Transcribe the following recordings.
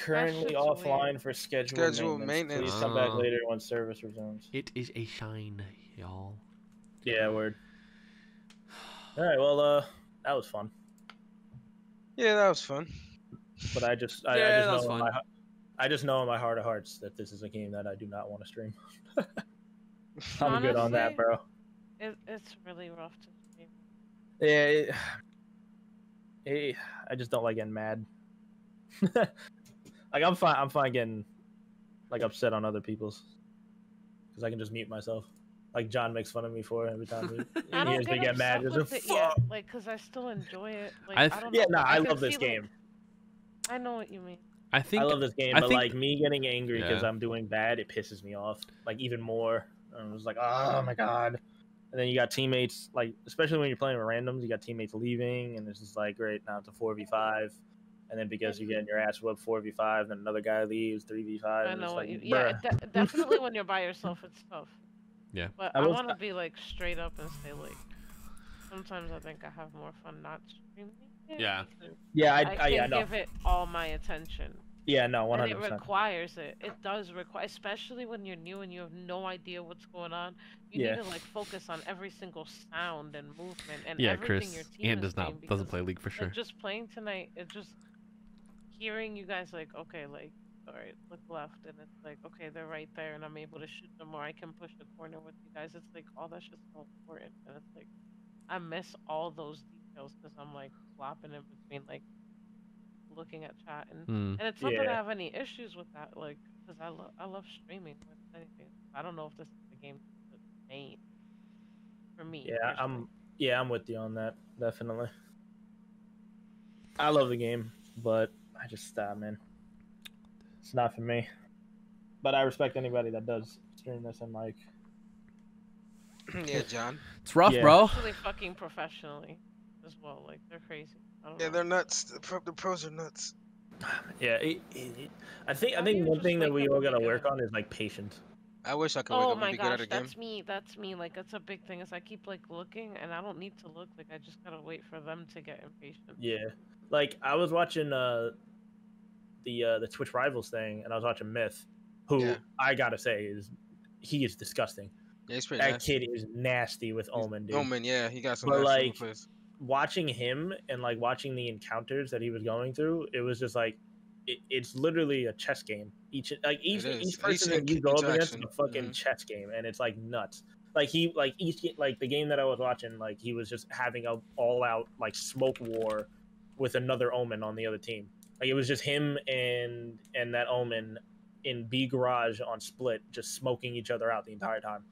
currently shit's offline weird. for scheduled maintenance. Please come back later once service resumes. It is a shine, y'all. Yeah, word. All right, well, that was fun. Yeah, that was fun. But I just know in my heart of hearts that this is a game that I do not want to stream. I'm Honestly, good on that, bro. It's really rough to stream. Yeah, I just don't like getting mad. Like I'm fine getting like upset on other people's, because I can just mute myself. Like John makes fun of me for it every time I don't he get mad. with it yet, like, because I still enjoy it. Like, I don't know. Yeah, I love this see, game. Like, I know what you mean. I love this game, but like me getting angry because I'm doing bad, it pisses me off like even more. I was like, oh my god. And then you got teammates, like especially when you're playing with randoms, you got teammates leaving, and it's just like, great, now it's a 4v5, and then because you're getting your ass whooped 4v5, then another guy leaves 3v5. I know what you. Yeah, definitely when you're by yourself, it's tough. Yeah. But I want to be like straight up and say like, sometimes I think I have more fun not streaming. Yeah. Yeah, I can give it all my attention. Yeah, no, 100%. And it requires it. It does require, especially when you're new and you have no idea what's going on. You need to like focus on every single sound and movement and everything your team is doing. Doesn't play League for sure. Like, just playing tonight, it just hearing you guys like, okay, like, all right, look left, and it's like, okay, they're right there, and I'm able to shoot them, or I can push the corner with you guys. It's like all that's just so important, and it's like I miss all those details because I'm like flopping in between like looking at chat and it's not that I have any issues with that, like, because I love streaming with anything. I don't know if this is the game main for me. Yeah, I'm with you on that, definitely. I love the game, but I just man, it's not for me. But I respect anybody that does stream this and like. Yeah, John. It's rough, bro. Actually, fucking professionally as well. Like, they're crazy. Yeah, they're nuts. The pros are nuts. Yeah, I think one thing that we all gotta work on is like patience. I wish I could. Oh my gosh, that's me. That's me. Like, that's a big thing. Is I keep like looking, and I don't need to look. Like, I just gotta wait for them to get impatient. Yeah, like I was watching the Twitch Rivals thing, and I was watching Myth, who I gotta say he is disgusting. Yeah, he's pretty nasty. Kid is nasty with Omen, dude. Omen, yeah, he got some. But like watching him and like watching the encounters that he was going through, it was just like it's literally a chess game. Each person that you go up against is a fucking chess game, and it's like nuts. Like the game that I was watching, like he was just having a all out like smoke war with another Omen on the other team. Like it was just him and that Omen in B garage on split, just smoking each other out the entire time.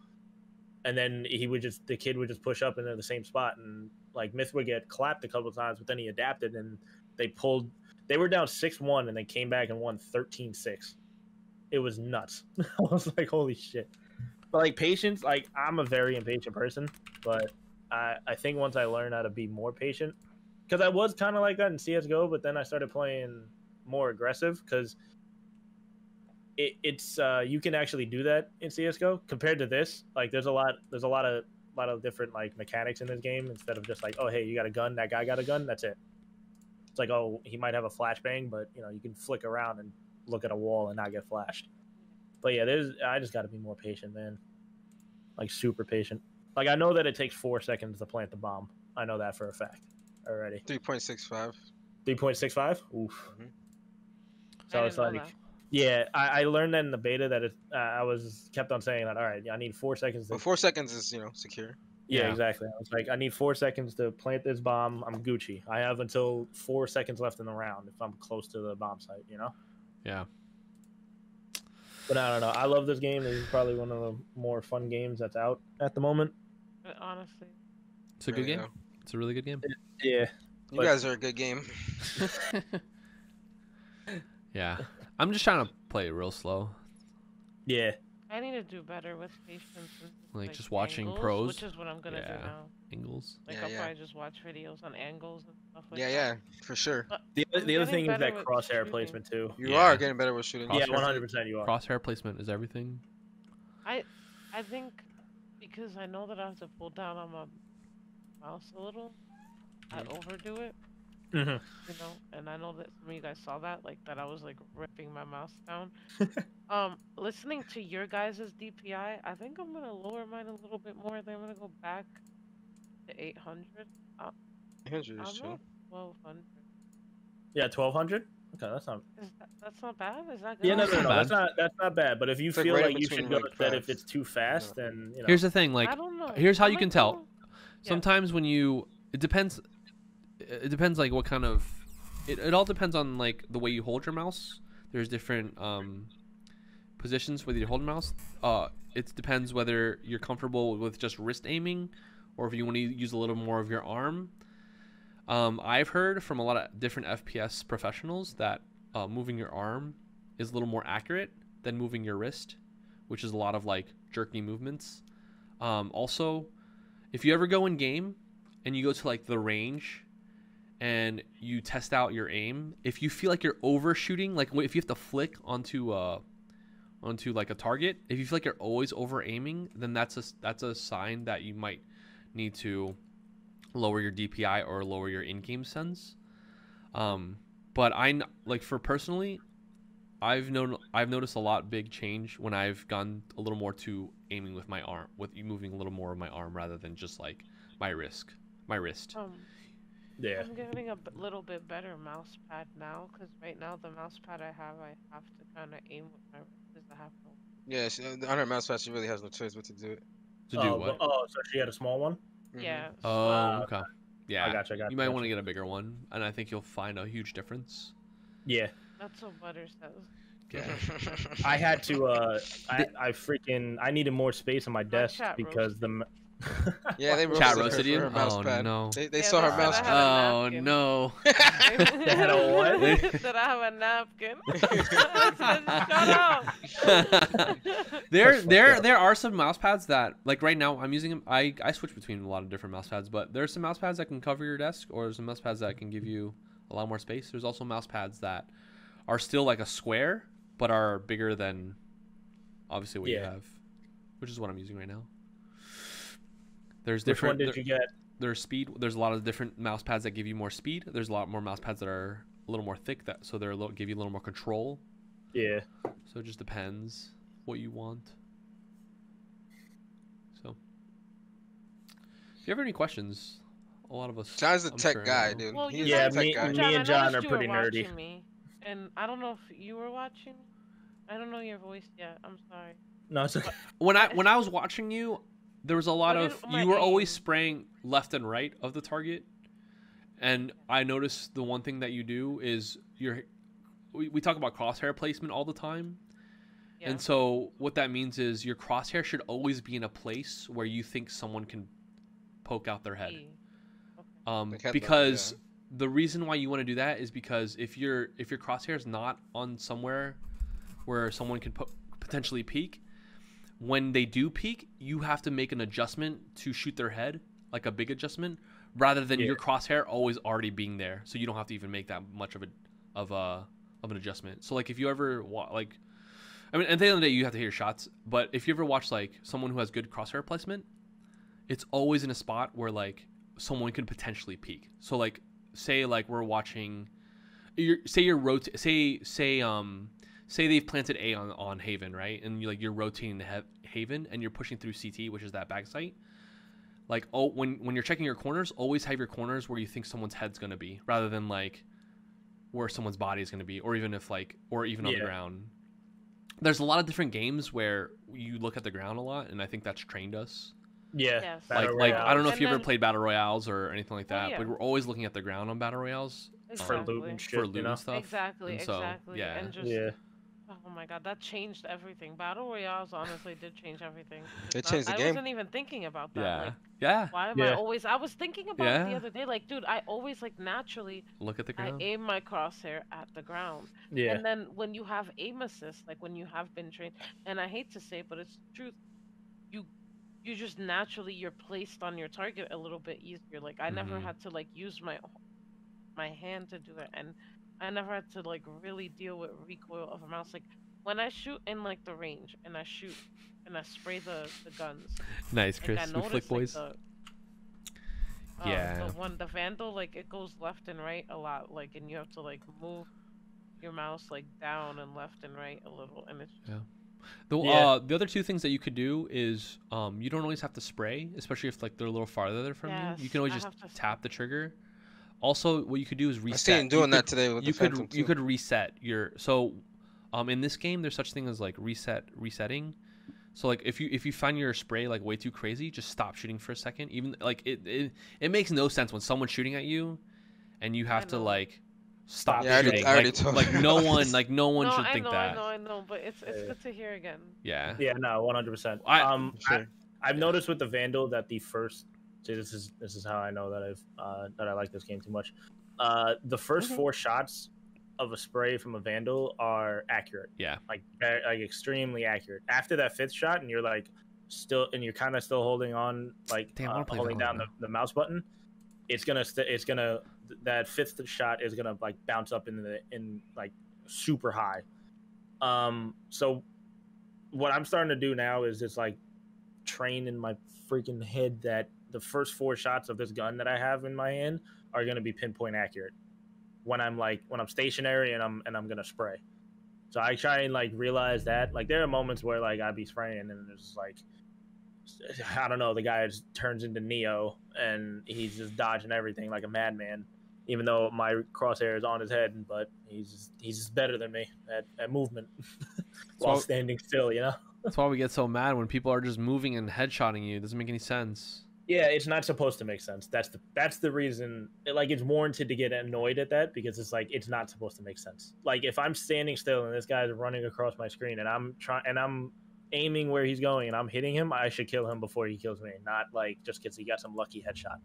And then the kid would just push up into the same spot, and like Myth would get clapped a couple of times, but then he adapted and they were down 6-1 and they came back and won 13-6. It was nuts. I was like, holy shit. But like patience, like I'm a very impatient person, but I think once I learn how to be more patient, because I was kind of like that in CSGO, but then I started playing more aggressive because it's you can actually do that in CS:GO compared to this. Like there's a lot of different like mechanics in this game instead of just like, oh hey, you got a gun, that guy got a gun, that's it. It's like, oh, he might have a flashbang, but you know, you can flick around and look at a wall and not get flashed. But yeah, I just got to be more patient, man. Like super patient. Like I know that it takes 4 seconds to plant the bomb. I know that for a fact already. 3.65. 3.65? Oof. So it's like. Yeah, I learned that in the beta that I was kept on saying that. All right, I need 4 seconds. Well, 4 seconds is secure. Yeah, exactly. I was like, I need 4 seconds to plant this bomb. I'm Gucci. I have until 4 seconds left in the round if I'm close to the bomb site. You know. Yeah. But I don't know. I love this game. This is probably one of the more fun games that's out at the moment. Honestly, it's a good game. It's a really good game. Yeah. You guys are a good game. Yeah. I'm just trying to play it real slow. Yeah. I need to do better with patience. And, like just watching angles, pros. Which is what I'm gonna do now. Angles. Like I'll probably just watch videos on angles and stuff like that. Yeah, for sure. The other thing is that crosshair placement too. You are getting better with shooting. Yeah, 100% you are. Crosshair placement is everything. I think because I know that I have to pull down on my mouse a little, I overdo it. You know, and I know that some of you guys saw that, like that I was like ripping my mouse down. Listening to your guys' DPI, I think I'm gonna lower mine a little bit more. Then I'm gonna go back to 800. 800 is I'm chill. at 1200. Yeah, 1200. Okay, That's not bad. Is that good? Yeah, no, That's that's not bad. But if you It's like feel right in like you should between, go like, that if fast. it's too fast, then you know. Here's the thing, like, I don't know. here's how I you might can tell. go- Yeah. Sometimes when you, it depends like what kind of, it all depends on like the way you hold your mouse. There's different positions with your hold mouse. It depends whether you're comfortable with just wrist aiming or if you want to use a little more of your arm. I've heard from a lot of different FPS professionals that moving your arm is a little more accurate than moving your wrist, which is a lot of like jerky movements. Also, if you ever go in game and you go to like the range and you test out your aim, if you feel like you're overshooting, like if you have to flick onto like a target, if you feel like you're always over aiming, then that's a sign that you might need to lower your DPI or lower your in-game sense. But for personally, I've noticed a lot big change when I've gone a little more to aiming with my arm, with moving a little more of my arm rather than just like my wrist. Yeah. I'm getting a little bit better mouse pad now, because right now the mouse pad I have to kind of aim with my wrist. I have to. Yeah, on her mouse pad, she really has no choice but to do it. To do what? So she had a small one. Yeah. Oh, okay. Yeah. I gotcha. You might want to get a bigger one, and I think you'll find a huge difference. Yeah. That's what Butter says. Yeah. I had to. I needed more space on my desk because the. Yeah, they chat roasted you. her mouse Oh pad. no. They saw her mouse pad. Oh no. They had a what? That I have a napkin. Shut up. There are some mouse pads that, like right now I'm using them. I switch between a lot of different mouse pads, but there's some mouse pads that can cover your desk, or there's some mouse pads that can give you a lot more space. There's also mouse pads that are still like a square but are bigger than obviously what you have, which is what I'm using right now. There's different. Which one did you get? There's speed. There's a lot of different mouse pads that give you more speed. There's a lot more mouse pads that are a little more thick, so give you a little more control. Yeah. So it just depends what you want. So, if you have any questions, a lot of us. John's a tech guy, dude. Well, He's yeah, a tech guy. me and John are pretty nerdy. Me, and I don't know if you were watching me. I don't know your voice yet. I'm sorry. No, it's okay. When I was watching you, there was a lot of you were always spraying left and right of the target, and I noticed the one thing that you do is we talk about crosshair placement all the time, and so what that means is your crosshair should always be in a place where you think someone can poke out their head. Because the reason why you want to do that is because if your crosshair is not on somewhere where someone can potentially peek, when they do peek, you have to make an adjustment to shoot their head, like a big adjustment, rather than your crosshair always already being there, so you don't have to even make that much of an adjustment. So like if you ever at the end of the day you have to hit your shots, but if you ever watch like someone who has good crosshair placement, it's always in a spot where like someone could potentially peek. So like say like we're watching, say they've planted A on Haven, right? And you're rotating the Haven and you're pushing through CT, which is that back sight. Like, when you're checking your corners, always have your corners where you think someone's head's going to be, rather than like where someone's body is going to be, or even on the ground. There's a lot of different games where you look at the ground a lot, and I think that's trained us. Yeah. Yes. Like I don't know if you ever played Battle Royales or anything like that, but we're always looking at the ground on Battle Royales. Exactly. For loot and shit, for loot and stuff. Exactly. And so, Yeah. And just, oh my god, that changed everything. Battle Royales honestly did change everything. It changed the game. I wasn't even thinking about that. Yeah. Like, yeah. Why am I always? I was thinking about it the other day. Like, dude, I always like naturally look at the ground. I aim my crosshair at the ground. Yeah. And then when you have aim assist, like when you have been trained, and I hate to say it, but it's the truth. You just naturally you're placed on your target a little bit easier. Like I never had to like use my hand to do it, and I never had to like really deal with recoil of a mouse. Like when I shoot in like the range and I shoot and I spray the guns. Nice, Chris. Like, We flick boys. Yeah. The Vandal, like it goes left and right a lot, like, and you have to like move your mouse like down and left and right a little, and it's The other two things that you could do is you don't always have to spray, especially if like they're a little farther from you. You can always just tap the trigger. Also, what you could do is reset. I seen doing that today with the Phantom too. You could reset your in this game there's such thing as like resetting. So like if you find your spray like way too crazy, just stop shooting for a second. Even like it makes no sense when someone's shooting at you and you have to like stop shooting. Like no one should think that. I know, but it's good to hear again. Yeah. Yeah, no, 100%. I've noticed with the Vandal that the first this is how I know that I like this game too much. The first 4 shots of a spray from a Vandal are accurate. Yeah. Like extremely accurate. After that 5th shot and you're like you're kind of still holding on like holding down the mouse button, it's gonna that 5th shot is gonna like bounce up in like super high. So what I'm starting to do now is just like train in my freaking head that the first 4 shots of this gun that I have in my hand are gonna be pinpoint accurate when I'm stationary and I'm gonna spray. So I try and like realize that like there are moments where like I'd be spraying and it's like I don't know, the guy just turns into Neo and he's just dodging everything like a madman, even though my crosshair is on his head, but he's just better than me at movement while standing still, you know? That's why we get so mad when people are just moving and headshotting you. It doesn't make any sense. Yeah, it's not supposed to make sense. That's the reason. Like, it's warranted to get annoyed at that because it's like it's not supposed to make sense. Like, if I'm standing still and this guy's running across my screen and I'm aiming where he's going and I'm hitting him, I should kill him before he kills me, not like just because he got some lucky headshot.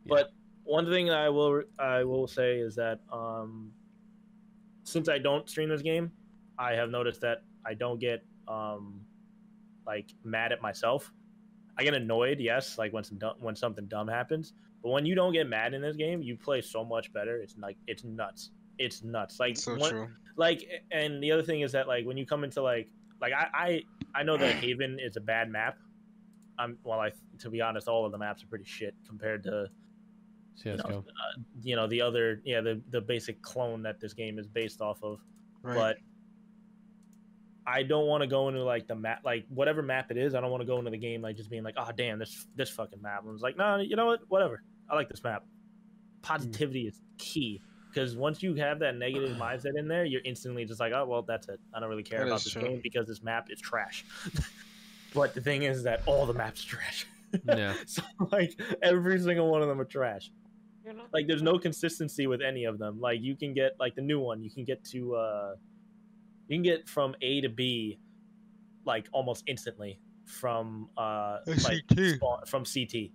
Yeah. But one thing I will say is that since I don't stream this game, I have noticed that I don't get like mad at myself. I get annoyed, yes, like when something dumb happens. But when you don't get mad in this game, you play so much better. It's like it's nuts. It's nuts. Like so true. Like, and the other thing is that like when you come into like I know that Haven is a bad map. To be honest, all of the maps are pretty shit compared to CS:GO. The other the basic clone that this game is based off of. Right. But I don't want to go into like the map, like whatever map it is. I don't want to go into the game like just being like, oh damn, this fucking map. I was like, no, you know what? Whatever. I like this map. Positivity is key because once you have that negative mindset in there, you're instantly just like, oh well, that's it. I don't really care about this game because this map is trash. But the thing is that all the maps are trash. Yeah. So like every single one of them are trash. Like there's no consistency with any of them. Like you can get like the new one, you can get from A to B like almost instantly from from CT.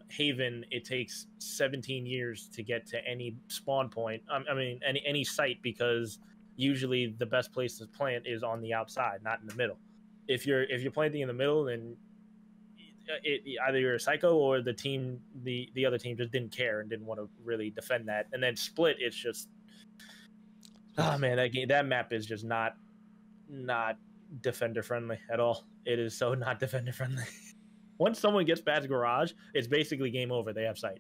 Haven, it takes 17 years to get to any spawn point. I mean any site because usually the best place to plant is on the outside, not in the middle. If you're planting in the middle, then either you're a psycho or the other team just didn't care and didn't want to really defend that. And then split, it's just oh man, that map is just not defender friendly at all. It is so not defender friendly. Once someone gets past garage, it's basically game over. They have sight.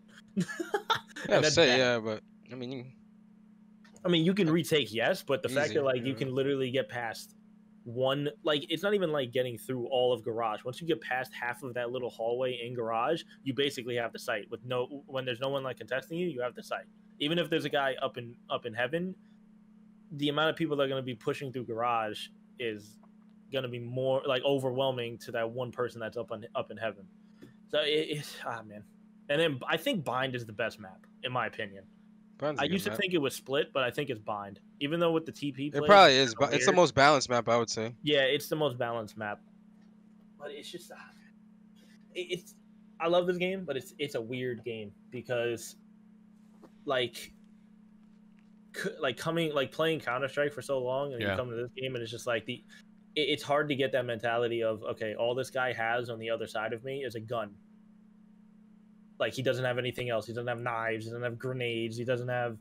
But I mean, you can retake, yes, but the fact that like yeah. you can literally get past one, like it's not even like getting through all of garage. Once you get past half of that little hallway in garage, you basically have the sight. When there's no one like contesting you, you have the sight. Even if there's a guy up in heaven, the amount of people that are going to be pushing through garage is going to be more like overwhelming to that one person that's up in heaven. So it's man. And then I think Bind is the best map in my opinion. I used to think it was Split, but I think it's Bind. Even though with the TP play, it probably is. But it's the most balanced map, I would say. Yeah, it's the most balanced map. But it's just I love this game, but it's a weird game because like playing Counter-Strike for so long and you come to this game and it's just like it's hard to get that mentality of okay, all this guy has on the other side of me is a gun. Like he doesn't have anything else. He doesn't have knives. He doesn't have grenades. He doesn't have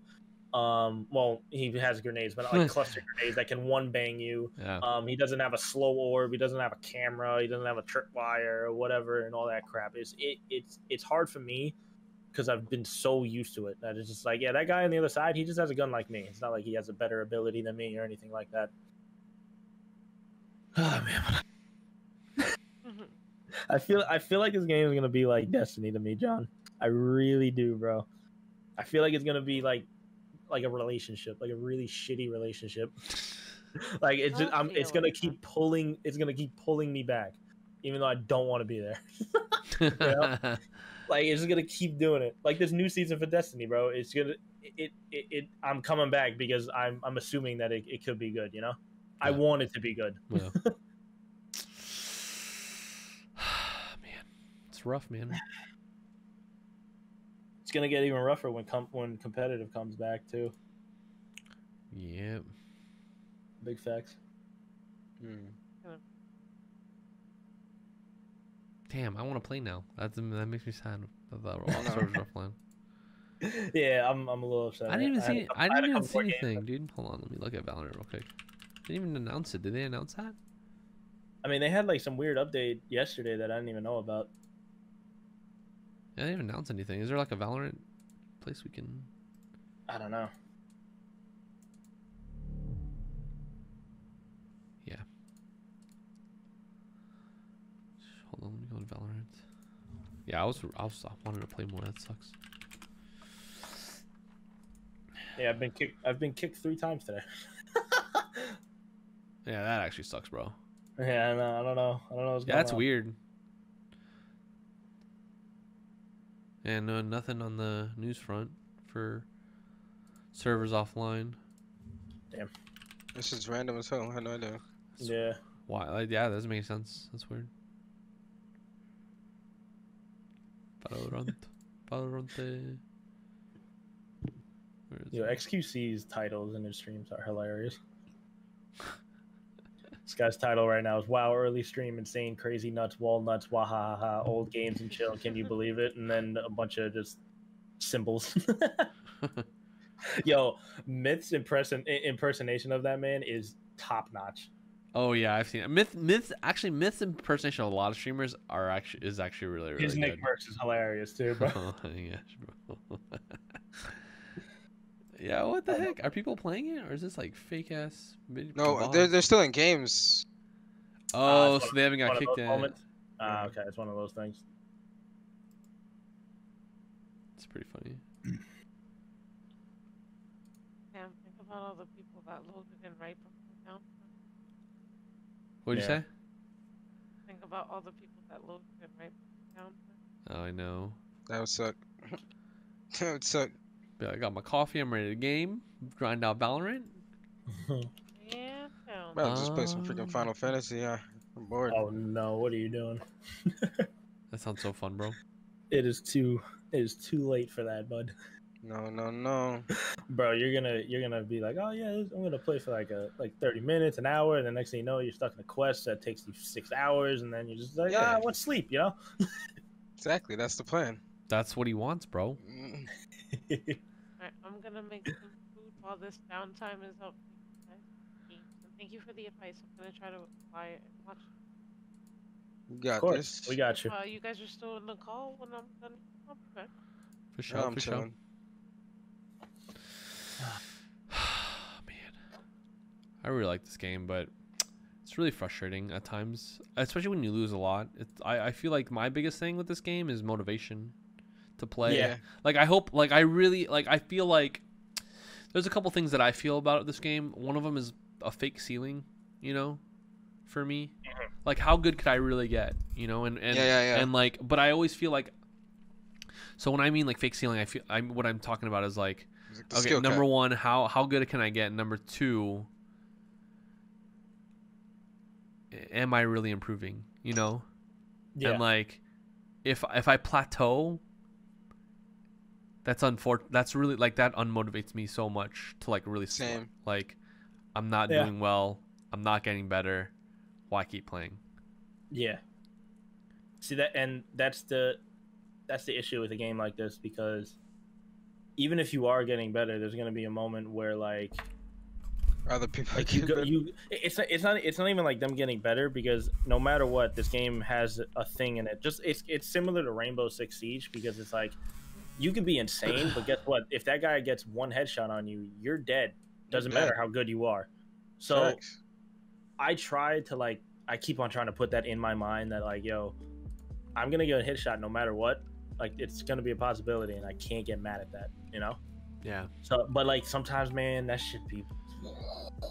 well, he has grenades, but not like cluster grenades that can one bang you. Yeah. He doesn't have a slow orb. He doesn't have a camera. He doesn't have a tripwire or whatever and all that crap. It's hard for me because I've been so used to it that it's just like, yeah, that guy on the other side, he just has a gun like me. It's not like he has a better ability than me or anything like that. Oh man. I feel like this game is gonna be like Destiny to me, John. I really do, bro. I feel like it's gonna be like a relationship, like a really shitty relationship. Like it's just, it's gonna keep pulling me back, even though I don't want to be there. You know? Like it's just gonna keep doing it. Like this new season for Destiny, bro. It's gonna I'm coming back because I'm assuming that it could be good. You know, yeah. I want it to be good. Yeah. Man, it's rough, man. It's gonna get even rougher when competitive comes back too. Yep. Big facts. Damn, I want to play now. That makes me sad. Yeah, I'm a little upset. I didn't even see anything, dude. Hold on, let me look at Valorant real quick. They didn't even announce it. Did they announce that? I mean, they had like some weird update yesterday that I didn't even know about. Yeah, they didn't announce anything. Is there like a Valorant place we can? I don't know. Yeah. Hold on, let me go to Valorant. Yeah, I wanted to play more. That sucks. Yeah, I've been kicked 3 times today. Yeah, that actually sucks, bro. Yeah, I don't know what's going on. That's weird. And nothing on the news front for servers offline. Damn. This is random as hell. I had no idea. Yeah. Why? Like, yeah, that doesn't make sense. That's weird. Valorant. Yo, XQC's titles in his streams are hilarious. This guy's title right now is "Wow, early stream, insane, crazy nuts, walnuts, wahaha, old games and chill. Can you believe it?" And then a bunch of just symbols. Yo, Myth's impersonation of that man is top notch. Oh yeah, I've seen it. Myth's impersonation of a lot of streamers is actually really his good. Nick Mercs is hilarious too, bro. Yeah, bro. Yeah, what the heck? Are people playing it, or is this like fake ass? No, they're still in games. Oh, so they haven't got kicked in. Okay, it's one of those things. It's pretty funny. Damn, think about all the people that loaded in right from the down. What'd you say? Think about all the people that loaded in right from the down. Oh, I know. That would suck. That would suck. I got my coffee. I'm ready to game. Grind out Valorant. Yeah. Bro, just play some freaking Final Fantasy. Yeah, I'm bored. Oh no! What are you doing? That sounds so fun, bro. It is too late for that, bud. No. Bro, you're gonna be like, oh yeah, I'm gonna play for like 30 minutes, an hour, and the next thing you know, you're stuck in a quest that takes you 6 hours, and then you're just like, I want sleep, you know? Exactly, that's the plan. That's what he wants, bro. Alright, I'm gonna make some food while this downtime is up. Thank you for the advice. I'm gonna try to apply it and watch. You got this. We got you. You guys are still in the call when I'm done. Okay. For sure. For sure. Man, I really like this game, but it's really frustrating at times, especially when you lose a lot. I feel like my biggest thing with this game is motivation to play. Yeah. Like I hope, like I really, like I feel like there's a couple things that I feel about this game. One of them is a fake ceiling, you know, for me. Like how good could I really get, you know? And like, but I always feel like, so when I mean like fake ceiling, what I'm talking about is like, okay, number one, how good can I get? Number two, am I really improving, you know? Yeah. And like, if I plateau, that's really like that unmotivates me so much to like really same. Like I'm not doing well, I'm not getting better, why keep playing? Yeah. See that, and that's the issue with a game like this, because even if you are getting better, there's going to be a moment where like other people like it's not even like them getting better, because no matter what, this game has a thing in it. Just it's similar to Rainbow Six Siege, because it's like you could be insane, but guess what? If that guy gets one headshot on you, you're dead. Doesn't matter how good you are. So I try to like, I keep on trying to put that in my mind that like, yo, I'm gonna get a headshot no matter what. Like it's gonna be a possibility, and I can't get mad at that, you know? Yeah. So, but like sometimes, man, that should be,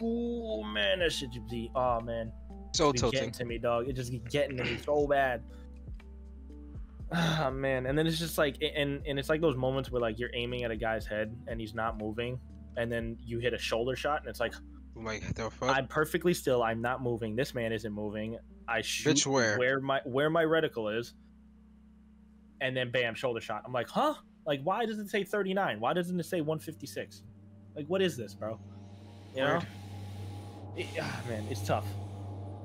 oh man, that should be, oh man, so getting to me, dog. It just getting to me so bad. Ah, man. And then it's just like, and it's like those moments where like you're aiming at a guy's head and he's not moving, and then you hit a shoulder shot, and it's like, the fuck? I'm perfectly still. I'm not moving. This man isn't moving. I shoot where my reticle is, and then bam, shoulder shot. I'm like, huh? Like, why does it say 39? Why doesn't it say 156? Like, what is this, bro? You know? Man, it's tough.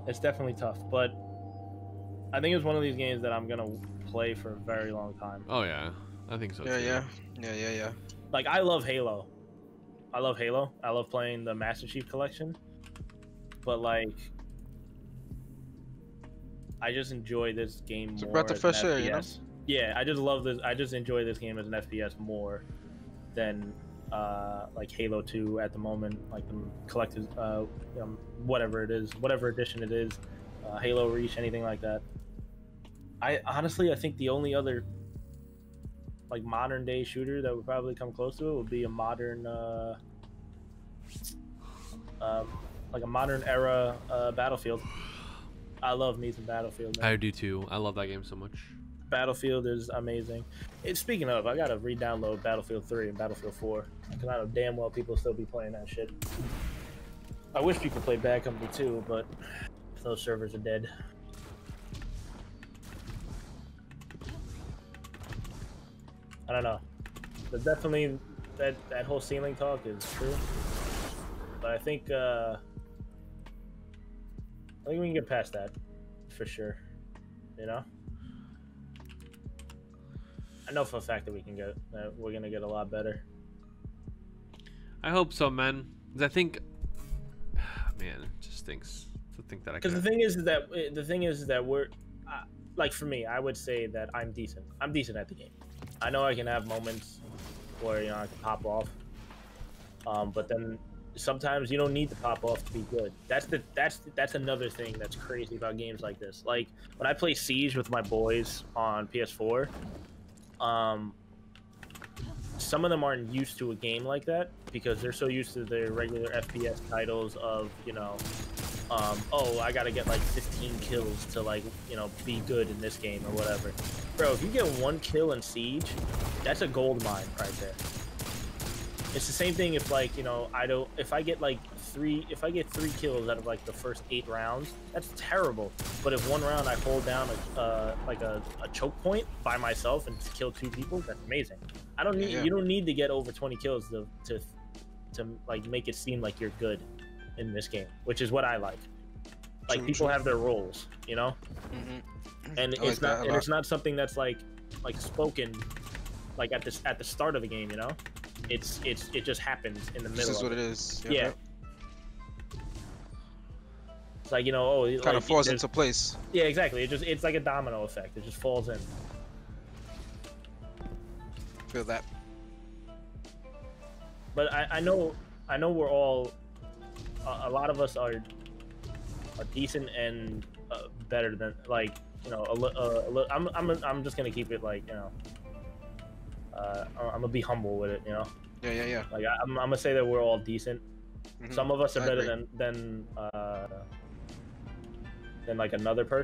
It's definitely tough, but I think it's one of these games that I'm gonna play for a very long time. Oh yeah, I think so. Yeah. Like, I love Halo. I love playing the Master Chief Collection, but like, I just enjoy this game more. Breath of fresh air, you know? Yeah, I just love this. I just enjoy this game as an FPS more than like Halo 2 at the moment, like the collected whatever it is, whatever edition it is, Halo Reach, anything like that. I think the only other like modern day shooter that would probably come close to it would be a modern like a modern era Battlefield. I love me some Battlefield, man. I do too. I love that game so much. Battlefield is amazing. Speaking of, I gotta re-download Battlefield 3 and Battlefield 4 because I know damn well people still be playing that shit. I wish people played Bad Company too, but those servers are dead. I don't know. But definitely that whole ceiling talk is true. But I think we can get past that for sure. You know? I know for a fact that we're gonna get a lot better. I hope so, man. Because I think, man, it just stinks to think that I. Because the thing is that we're like, for me, I would say that I'm decent. I'm decent at the game. I know I can have moments where, you know, I can pop off, but then sometimes you don't need to pop off to be good. That's another thing that's crazy about games like this. Like when I play Siege with my boys on PS4, some of them aren't used to a game like that because they're so used to their regular FPS titles of, you know, oh, I gotta get like 15 kills to, like, you know, be good in this game or whatever. Bro, if you get one kill in Siege, that's a gold mine right there. It's the same thing if, like, you know, if I get 3 kills out of like the first 8 rounds, that's terrible. But if one round I hold down like a choke point by myself and kill 2 people, that's amazing. I don't need you don't need to get over 20 kills to like make it seem like you're good in this game, which is what I like. Like, people have their roles, you know? And it's not something that's like spoken like at the start of the game, you know? It just happens in the middle. This is what it is. Yeah. It's like, you know, oh, kind of falls into place. Yeah, exactly. It's like a domino effect. It just falls in. Feel that. But I know we're all a lot of us are decent and better than, like, you know, I'm just gonna keep it like, you know, I'm gonna be humble with it, you know. Yeah. Like, I'm gonna say that we're all decent. Some of us are better than like another person.